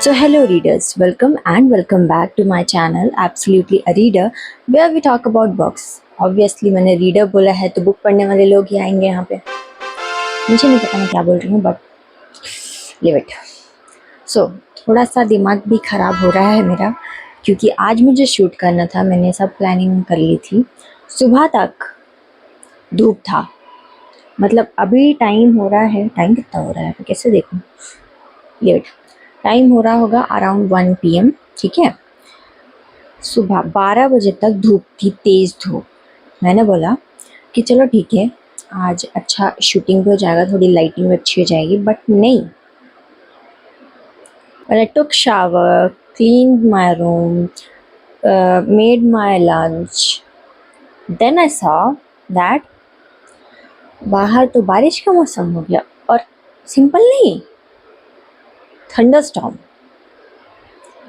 So, hello readers, welcome and welcome back to my channel Absolutely a Reader, where we talk about books. Obviously मैंने reader बोला है तो book पढ़ने वाले लोग ही आएंगे यहाँ पे. मुझे नहीं पता मैं क्या बोल रही हूँ, बट लिव इट. सो थोड़ा सा दिमाग भी ख़राब हो रहा है मेरा, क्योंकि आज मुझे शूट करना था. मैंने सब प्लानिंग कर ली थी. सुबह तक धूप था, मतलब अभी टाइम हो रहा है, टाइम कितना हो रहा है मैं कैसे देखूँ, लेट टाइम हो रहा होगा अराउंड 1 PM. ठीक है, सुबह 12 बजे तक धूप थी, तेज़ धूप. मैंने बोला कि चलो ठीक है, आज अच्छा शूटिंग भी हो जाएगा, थोड़ी लाइटिंग भी अच्छी हो जाएगी. बट नहीं, I took shower, cleaned my room, made my lunch. Then I saw that बाहर तो बारिश का मौसम हो गया, और सिंपल नहीं, थंडरस्टॉर्म.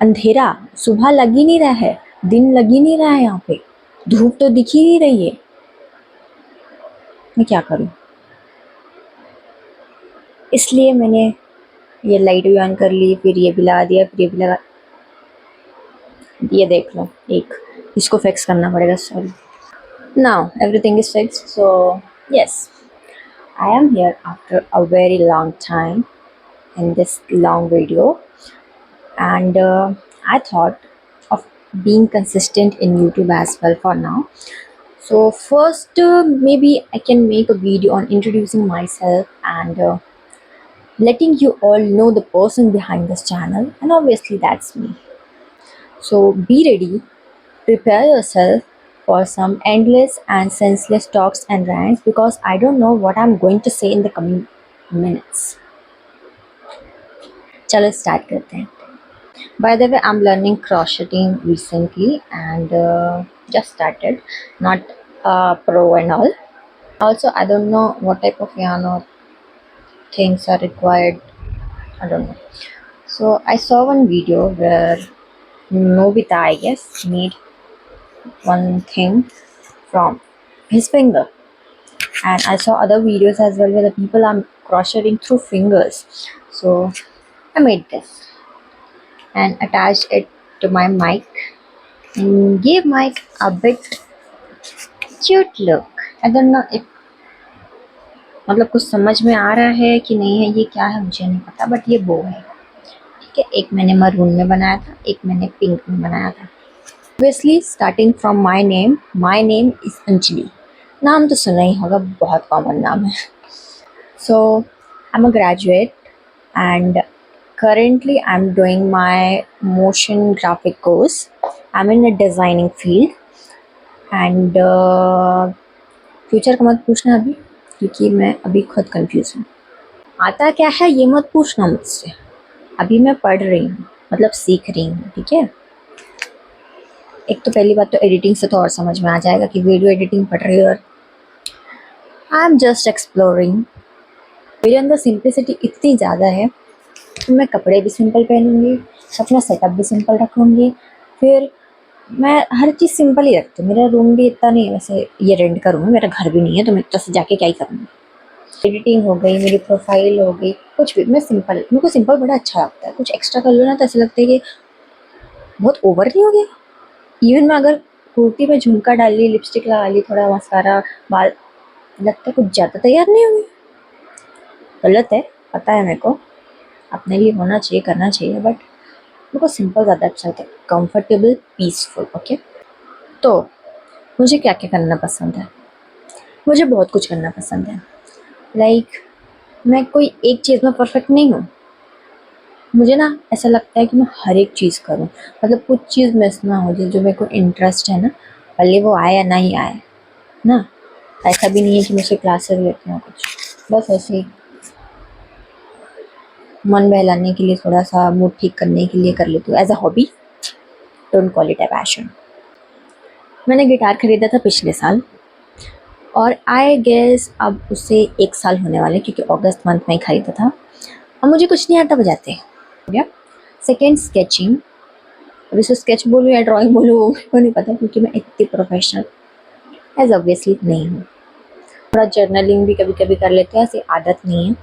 अंधेरा, सुबह लग ही नहीं रहा है, दिन लग ही नहीं रहा है, यहाँ पे धूप तो दिख ही नहीं रही है. मैं क्या करूँ? इसलिए मैंने ये लाइट भी ऑन कर ली, फिर ये भी लगा दिया, फिर ये भी लगा. ये देख लो, एक इसको फिक्स करना पड़ेगा. Sorry. Now everything is fixed. So yes, I am here after a very long time in this long video, and I thought of being consistent in YouTube as well for now. So first, maybe I can make a video on introducing myself and letting you all know the person behind this channel, and obviously that's me. So be ready, prepare yourself for some endless and senseless talks and rants, because I don't know what I'm going to say in the coming minutes. चलो start करते हैं. By the way, I'm learning crocheting recently and just started, not pro and all. Also, I don't know what type of yarn or things are required. I don't know. So I saw one video where Nobita, I guess, made one thing from his finger, and I saw other videos as well where the people are crocheting through fingers. So I made this and attached it to my mic and gave mic a bit cute look. I don't know if मतलब कुछ समझ में आ रहा है कि नहीं है, ये क्या है मुझे नहीं पता, बट ये बो है. ठीक है, एक मैंने मरून में बनाया था, एक मैंने पिंक में बनाया था. Obviously starting from my name is Anjali. नाम तो सुना ही होगा, बहुत कॉमन नाम है. So I am a graduate and currently I'm doing my motion graphic course. I'm in a designing field and future का मत पूछना अभी, क्योंकि मैं अभी खुद कंफ्यूज हूँ. आता क्या है ये मत पूछना मुझसे, अभी मैं पढ़ रही हूँ, मतलब सीख रही हूँ. ठीक है, एक तो पहली बात तो एडिटिंग से तो और समझ में आ जाएगा कि वीडियो एडिटिंग पढ़ रही है, और आई एम जस्ट एक्सप्लोरिंग. मेरे अंदर सिंप्लिसिटी इतनी ज़्यादा है, मैं कपड़े भी सिंपल पहनूंगी, अपना सेटअप भी सिंपल रखूँगी, फिर मैं हर चीज़ सिंपल ही रखती हूँ. मेरा रूम भी इतना नहीं है, वैसे ये रेंट का रूम है, मेरा घर भी नहीं है, तो मैं इतना से जाके क्या ही करूँगी. एडिटिंग हो गई, मेरी प्रोफाइल हो गई, कुछ भी मैं सिंपल, मेरे को सिंपल बड़ा अच्छा लगता है. कुछ एक्स्ट्रा कर लो ना तो ऐसा लगता है कि बहुत ओवर नहीं हो गया. इवन मैं अगर कुर्ती में झुमका डाल ली, लिपस्टिक लगा ली, थोड़ा मस्कारा, बाल, लगता है कुछ ज़्यादा तैयार नहीं होगी. गलत है, पता है मेरे को, अपने लिए होना चाहिए, करना चाहिए, बट मेरे को सिंपल ज़्यादा अच्छा लगता है, कंफर्टेबल, पीसफुल. ओके, तो मुझे क्या क्या करना पसंद है? मुझे बहुत कुछ करना पसंद है. लाइक मैं कोई एक चीज़ में परफेक्ट नहीं हूँ. मुझे ना ऐसा लगता है कि मैं हर एक चीज़ करूँ, मतलब कुछ चीज़ मिस ना हो जाए. जो मेरे को इंटरेस्ट है ना, भले वो आए या नहीं आए ना, ऐसा भी नहीं है कि मुझसे क्लासेस लेती हूँ कुछ, बस ऐसे ही मन बहलाने के लिए, थोड़ा सा मूड ठीक करने के लिए कर लेती हूँ as a hobby. Don't call it a passion. मैंने गिटार खरीदा था पिछले साल, और आई गेस अब उसे 1 साल होने वाले, क्योंकि अगस्त मंथ में ही खरीदा था. अब मुझे कुछ नहीं आता बजाते. हो गया. Second, sketching. अब इसे स्केच बोलूँ या ड्राइंग बोलूँ वो मेरे को नहीं पता, क्योंकि मैं इतनी प्रोफेशनल एज ऑब्वियसली नहीं हूँ. थोड़ा जर्नलिंग भी कभी कभी कर लेते हैं, ऐसी आदत नहीं है.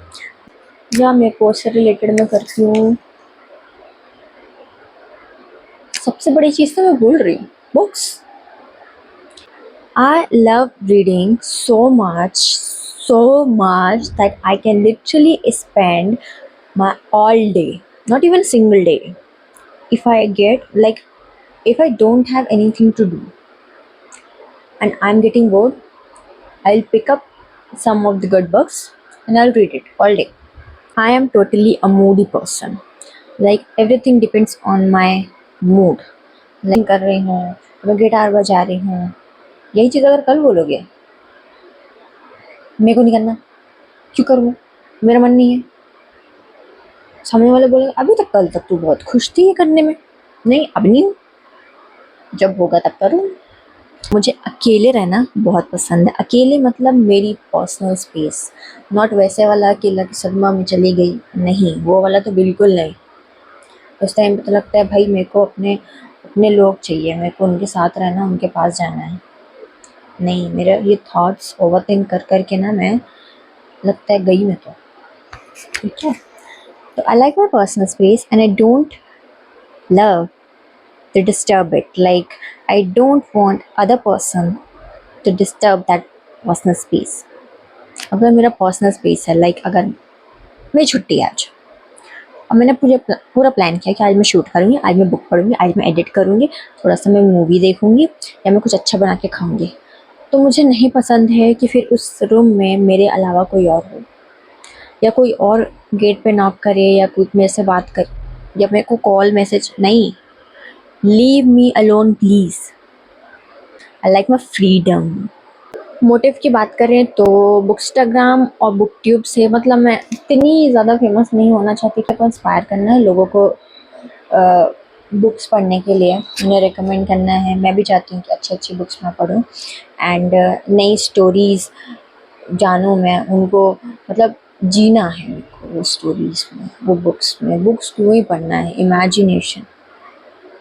या मेरे कोर्स से रिलेटेड मैं करती हूँ। सबसे बड़ी चीज़ तो मैं भूल रही हूँ, books. I love reading so much that I can literally spend my all day, not even single day. If I get like, if I don't have anything to do and I'm getting bored, I'll pick up some of the good books and I'll read it all day. I am totally a moody person. Like everything depends on my mood. Like कर रही हूँ, मैं guitar बजा रही हूँ, यही चीज़ अगर कल बोलोगे मेरे को नहीं करना, क्यों करूँ, मेरा मन नहीं है, सामने वाले बोलेंगे अभी तक कल तक तू बहुत खुश थी ये करने में, नहीं अब नहीं हूँ, जब होगा तब करूँ। मुझे अकेले रहना बहुत पसंद है। अकेले मतलब मेरी पर्सनल स्पेस, नॉट वैसे वाला अकेला कि सदमा में चली गई, नहीं वो वाला तो बिल्कुल नहीं। उस टाइम पे तो लगता है भाई मेरे को अपने अपने लोग चाहिए, मेरे को उनके साथ रहना, उनके पास जाना है। नहीं, मेरा ये थॉट्स ओवरथिंक कर कर के ना मैं, लगता है गई मैं तो, ठीक है। तो I like my personal space and I don't love to disturb it. Like, I don't want other person to disturb that personal space. अगर मेरा पर्सनल स्पेस है, लाइक अगर मेरी छुट्टी है आज और मैंने पूरा प्लान किया कि आज मैं शूट करूँगी, आज मैं बुक पढ़ूँगी, आज मैं एडिट करूँगी, थोड़ा सा मैं मूवी देखूँगी या मैं कुछ अच्छा बना के खाऊँगी, तो मुझे नहीं पसंद है कि फिर उस रूम में मेरे अलावा कोई और हो, या कोई और गेट पे नॉक करे, या कोई मेरे से बात करे, या मेरे को कॉल मैसेज, नहीं, leave me alone please. I like my freedom. Motive की बात करें तो बुकस्टाग्राम और बुकट्यूब से, मतलब मैं इतनी ज़्यादा फेमस नहीं होना चाहती कि इंस्पायर करना है लोगों को बुक्स पढ़ने के लिए, उन्हें रिकमेंड करना है। मैं भी चाहती हूँ कि अच्छी अच्छी बुक्स मैं पढूँ एंड नई स्टोरीज़ जानूँ मैं, उनको मतलब जीना है मेरे को वो स्टोरीज़ में, वो बुक्स में। बुक्स क्यों ही पढ़ना है, इमेजिनेशन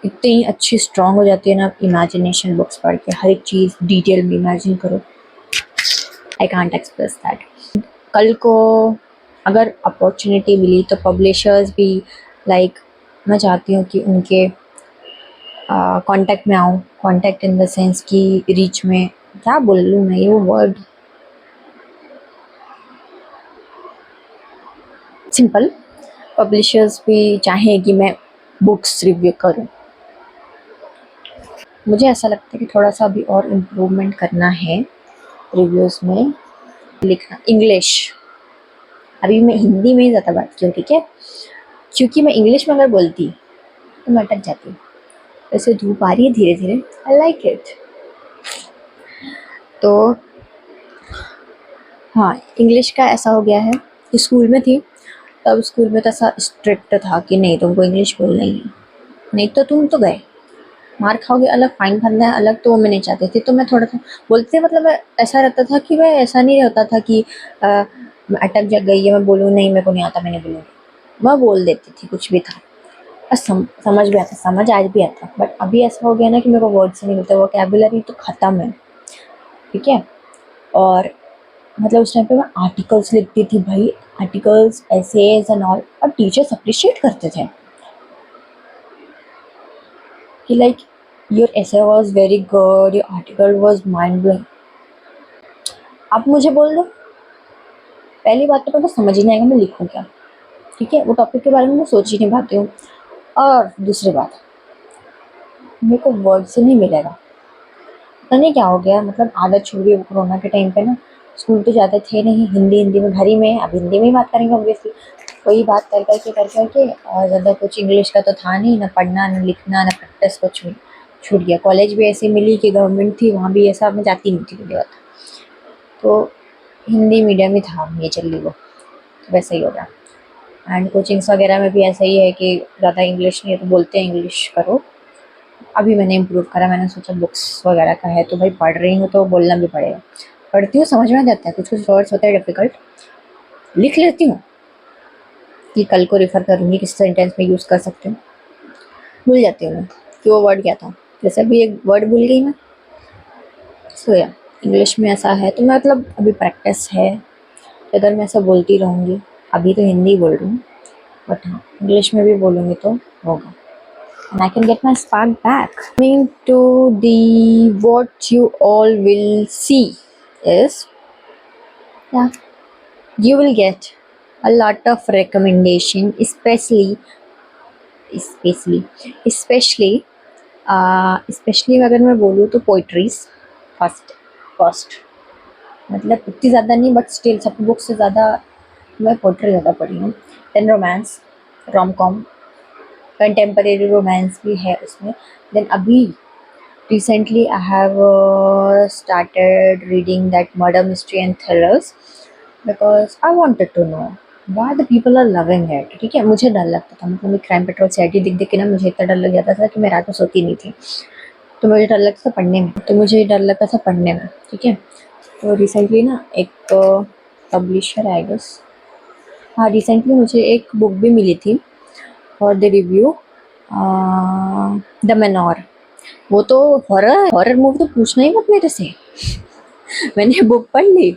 इतनी अच्छी स्ट्रॉन्ग हो जाती है ना इमेजिनेशन बुक्स पढ़ के, हर एक चीज़ डिटेल में इमेजिन करो। I can't express that. कल को अगर अपॉर्चुनिटी मिली तो पब्लिशर्स भी, लाइक मैं चाहती हूँ कि उनके कांटेक्ट में आऊँ, कांटेक्ट इन द सेंस कि रीच में, क्या बोल लूँ मैं ये वो वर्ड, सिंपल, पब्लिशर्स भी चाहें कि मैं बुक्स रिव्यू करूँ। मुझे ऐसा लगता है कि थोड़ा सा अभी और इम्प्रूवमेंट करना है रिव्यूज़ में। लिखना इंग्लिश, अभी मैं हिंदी में ही ज़्यादा बात की हूँ, ठीक है, क्योंकि मैं इंग्लिश में अगर बोलती तो मैं अटक जाती। वैसे धूप आ रही है धीरे धीरे, आई लाइक इट। तो हाँ, इंग्लिश का ऐसा हो गया है कि स्कूल में थी तब स्कूल में तो ऐसा स्ट्रिक्ट था कि नहीं तुमको इंग्लिश बोलना ही है, नहीं तो तुम तो गए, मार खाओगे अलग, फाइन भरना है अलग, तो वो मैं नहीं चाहती थी। तो मैं थोड़ा सा बोलते, मतलब ऐसा रहता था कि मैं, ऐसा नहीं रहता था कि मैं अटक जा गई या मैं बोलूँ नहीं मेरे को नहीं आता, मैं नहीं बोलूँगी, मैं बोल देती थी कुछ भी था। समझ भी आता, समझ आज भी आता, बट अभी ऐसा हो गया ना कि मेरे को वर्ड से नहीं मिलते, वोकैबुलरी तो ख़त्म है, ठीक है। और मतलब उस टाइम पे मैं आर्टिकल्स लिखती थी भाई, आर्टिकल्स, एसेज एंड ऑल, और टीचर्स अप्रिशिएट करते थे कि like your essay was very good, your article was mind blowing. अब मुझे बोल दो, पहली बात तो मेरे को समझ ही नहीं आएगा मैं लिखूँ क्या, ठीक है, वो टॉपिक के बारे में मैं सोच ही नहीं पाती हूँ। और दूसरी बात, मेरे को वर्ड से नहीं मिलेगा, पता नहीं क्या हो गया, मतलब आदत छूट गई कोरोना के टाइम पे ना। स्कूल तो जाते थे नहीं, हिंदी हिंदी में घर ही में, अब हिंदी में ही बात करेंगे ऑब्वियसली, वही बात कर के, और ज़्यादा कुछ इंग्लिश का तो था नहीं, ना पढ़ना ना लिखना ना प्रैक्टिस, कुछ भी छूट गया। कॉलेज भी ऐसे मिली कि गवर्नमेंट थी, वहाँ भी ऐसा मैं जाती नहीं थी बात, तो हिंदी मीडियम ही था मेजरली वो, तो वैसा ही हो गया। एंड कोचिंग्स वगैरह में भी ऐसा ही है कि ज़्यादा इंग्लिश नहीं है तो बोलते हैं इंग्लिश करो। अभी मैंने इम्प्रूव करा, मैंने सोचा बुक्स वगैरह का है तो भाई पढ़ रही हूँ तो बोलना भी पड़ेगा। पढ़ती हूँ समझ में आ जाता है, कुछ कुछ वर्ड्स होते हैं डिफ़िकल्ट, लिख लेती हूँ कि कल को रेफ़र करूँगी किस सेंटेंस में यूज़ कर सकती हूँ, भूल जाती हूँ मैं कि वो वर्ड क्या था, जैसे अभी एक वर्ड भूल गई मैं। सो इंग्लिश में ऐसा है, तो मैं मतलब अभी प्रैक्टिस है, अगर मैं ऐसा बोलती रहूँगी अभी तो हिंदी बोल रही हूँ, बट हाँ इंग्लिश में भी बोलूँगी तो होगा, and I can get my spark back. Coming to the what you all will see is, yeah, you will get a lot of recommendation, especially especially specially अगर मैं बोलूँ तो पोइट्रीज फर्स्ट फर्स्ट, मतलब इतनी ज़्यादा नहीं बट स्टिल सब book से ज़्यादा मैं पोइट्री ज़्यादा पढ़ी हूँ। Then romance, rom com, contemporary romance भी है उसमें। देन अभी recently I have started reading that murder mystery and thrillers because I wanted to know why the people are loving it। ठीक है, मुझे डर लगता था, मतलब क्राइम पेट्रोल सीआईडी दिख दिख के ना मुझे इतना डर लग जाता था कि मैं रात में सोती नहीं थी। तो मुझे डर लगता था पढ़ने में, ठीक है। तो रिसेंटली ना एक पब्लिशर आई गेस, हाँ रिसेंटली मुझे एक बुक भी मिली थी for the review, the Manor. वो तो हॉरर हॉरर मूवी तो पूछना ही मत मेरे से। मैंने बुक पढ़ ली,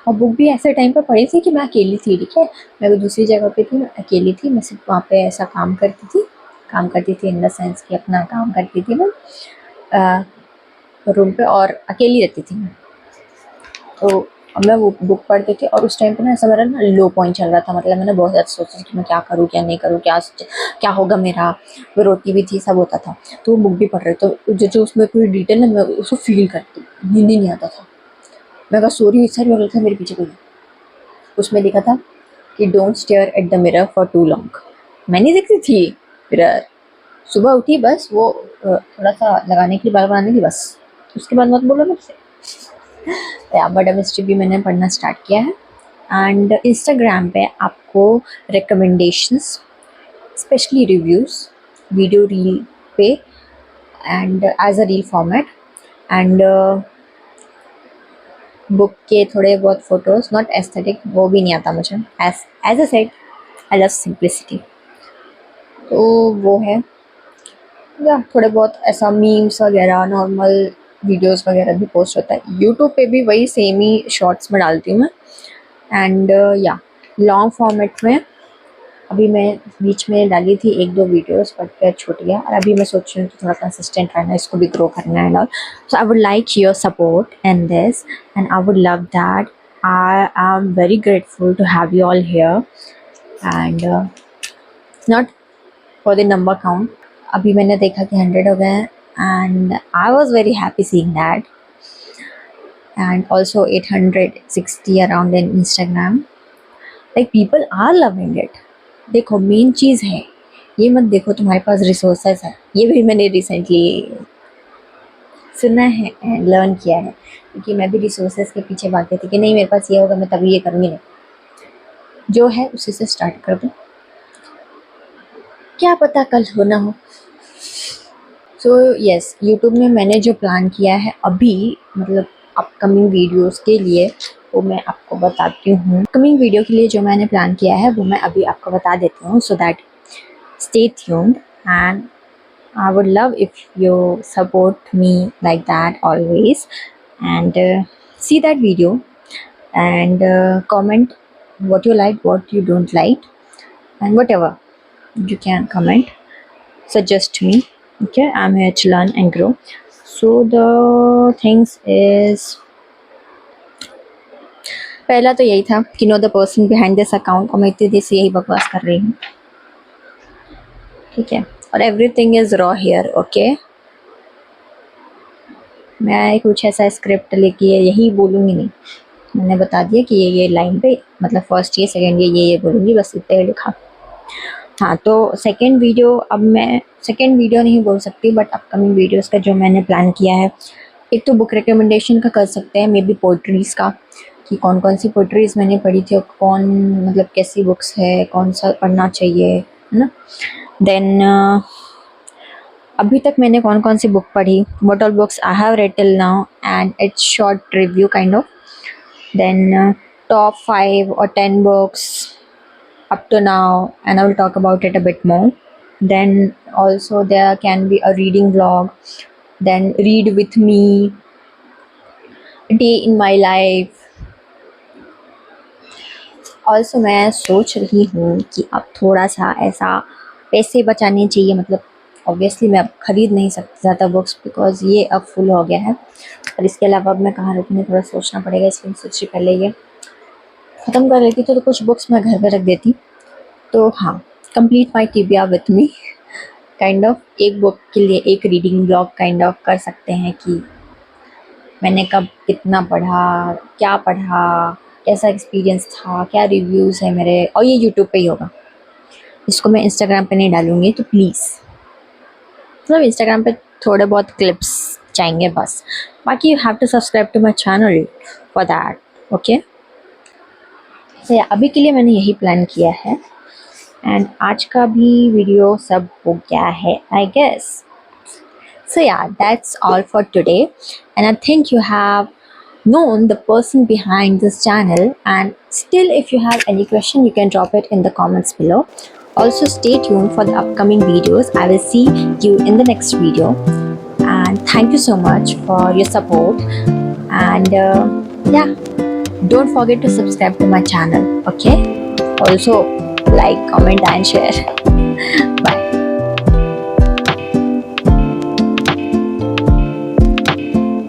और बुक भी ऐसे टाइम पे पढ़ी थी कि मैं अकेली थी, ठीक है। मैं दूसरी जगह पे थी, मैं अकेली थी, मैं सिर्फ वहाँ पे ऐसा काम करती थी इन द सेंस कि अपना काम करती थी मैं रूम पे, और अकेली रहती थी मैं। तो मैं वो बुक पढ़ती थी, और उस टाइम पे ना ऐसा मेरा ना लो पॉइंट चल रहा था, मतलब मैंने बहुत ज़्यादा सोचा कि मैं क्या करूँ क्या नहीं करूँ, क्या होगा मेरा। वो रोती भी थी, सब होता था। तो वो बुक भी पढ़ रही, तो जो उसमें पूरी डिटेल है मैं उसको फील करती, नींद ही नहीं आता था। मैं कहा सो रही हूँ, सर लग था मेरे पीछे कोई। उसमें लिखा था कि don't stare at the mirror for too long. मैं नहीं देखती थी मिरर, सुबह उठी बस वो थोड़ा सा लगाने के लिए, बाल बनाने की, बस उसके बाद मत बोलो मुझसे। बट मिस्ट्री भी मैंने पढ़ना स्टार्ट किया है। एंड इंस्टाग्राम पे आपको recommendations, especially reviews, video reel पे and as a reel format, and book के थोड़े बहुत फोटोज़, नॉट एस्थेटिक, वो भी नहीं आता मुझे। As a set I love simplicity, तो वो है। या थोड़े बहुत ऐसा मीम्स वगैरह, नॉर्मल वीडियोस वगैरह भी पोस्ट होता है। यूट्यूब पे भी वही सेम ही शॉर्ट्स में डालती हूँ मैं। एंड या लॉन्ग फॉर्मेट में अभी मैं बीच में डाली थी एक दो वीडियोस, बट फिर छूट गया, और अभी मैं सोच रही हूँ कि थोड़ा कंसिस्टेंट रहना है, इसको भी ग्रो करना है and all. So I would like your support in this, and I would love that. I am very grateful to have you all here, and not for the number count. अभी मैंने देखा कि 100 हो गए हैं, and I was very happy seeing that. And also 860 around in Instagram, like people are loving it. देखो main चीज़ है, ये मत देखो तुम्हारे पास रिसोर्सेस है, ये भी मैंने रिसेंटली सुना है एंड लर्न किया है, क्योंकि मैं भी रिसोर्सेस के पीछे भागती थी कि नहीं मेरे पास ये होगा मैं तभी ये करूँगी। नहीं, जो है उसी से स्टार्ट कर दो, क्या पता कल हो ना हो। सो यस, यूट्यूब में मैंने जो प्लान किया है अभी, मतलब अपकमिंग वीडियोस के लिए, वो मैं आपको बताती हूँ। अपकमिंग वीडियो के लिए जो मैंने प्लान किया है वो मैं अभी आपको बता देती हूँ, so that stay tuned, and I would love if you support me like that always, and see that video, and comment what you like, what you don't like, and whatever you can comment, suggest me. Okay, I'm here to learn and grow. So the things is, पहला तो यही था कि know the person behind this account, और मैं इतनी देर से यही बकवास कर रही हूँ, ठीक है। और everything is raw here, okay. मैं कुछ ऐसा स्क्रिप्ट लेके यही बोलूँगी नहीं, मैंने बता दिया कि ये लाइन पे, मतलब फर्स्ट ये सेकंड ये बोलूँगी, बस इतना ही लिखा। हाँ, तो सेकंड वीडियो, अब मैं सेकंड वीडियो नहीं बोल सकती, बट अपकमिंग वीडियोस का जो मैंने प्लान किया है, एक तो बुक रिकमेंडेशन का कर सकते हैं, मे बी पोइट्रीज़ का, कि कौन कौन सी पोइट्रीज़ मैंने पढ़ी थी और कौन, मतलब कैसी बुक्स है, कौन सा पढ़ना चाहिए, है ना। देन अभी तक मैंने कौन कौन सी बुक पढ़ी, what all books I have read till now, and it's short review kind of. Then top 5 or 10 books up to now, and I will talk about it a bit more. Then also there can be a reading vlog, then read with me, day in my life, also मैं सोच रही हूँ कि अब थोड़ा सा ऐसा पैसे बचाने चाहिए, मतलब ऑब्वियसली मैं अब खरीद नहीं सकती ज़्यादा बुक्स बिकॉज ये अब फुल हो गया है। और इसके अलावा अब मैं कहाँ रखूँगी, थोड़ा सोचना पड़ेगा, इसलिए सोच रही पहले ये ख़त्म कर लेती तो कुछ बुक्स मैं घर पे रख देती। तो हाँ, complete my tibia with me kind of, एक बुक के लिए एक रीडिंग ब्लॉग काइंड ऑफ कर सकते हैं कि मैंने कब कितना पढ़ा, क्या पढ़ा, कैसा एक्सपीरियंस था, क्या रिव्यूज़ है मेरे, और ये यूट्यूब पे ही होगा। इसको मैं इंस्टाग्राम पे नहीं डालूँगी, तो प्लीज़, मतलब इंस्टाग्राम पे थोड़े बहुत क्लिप्स चाहिए बस, बाकी you have to subscribe to my channel for that, okay. तो अभी के लिए मैंने यही प्लान किया है एंड आज का भी वीडियो सब हो गया है I guess. So yeah, that's all for today, and I think you have known the person behind this channel, and still if you have any question you can drop it in the comments below. Also stay tuned for the upcoming videos. I will see you in the next video, and thank you so much for your support, and yeah, don't forget to subscribe to my channel, okay? Also like, comment and share.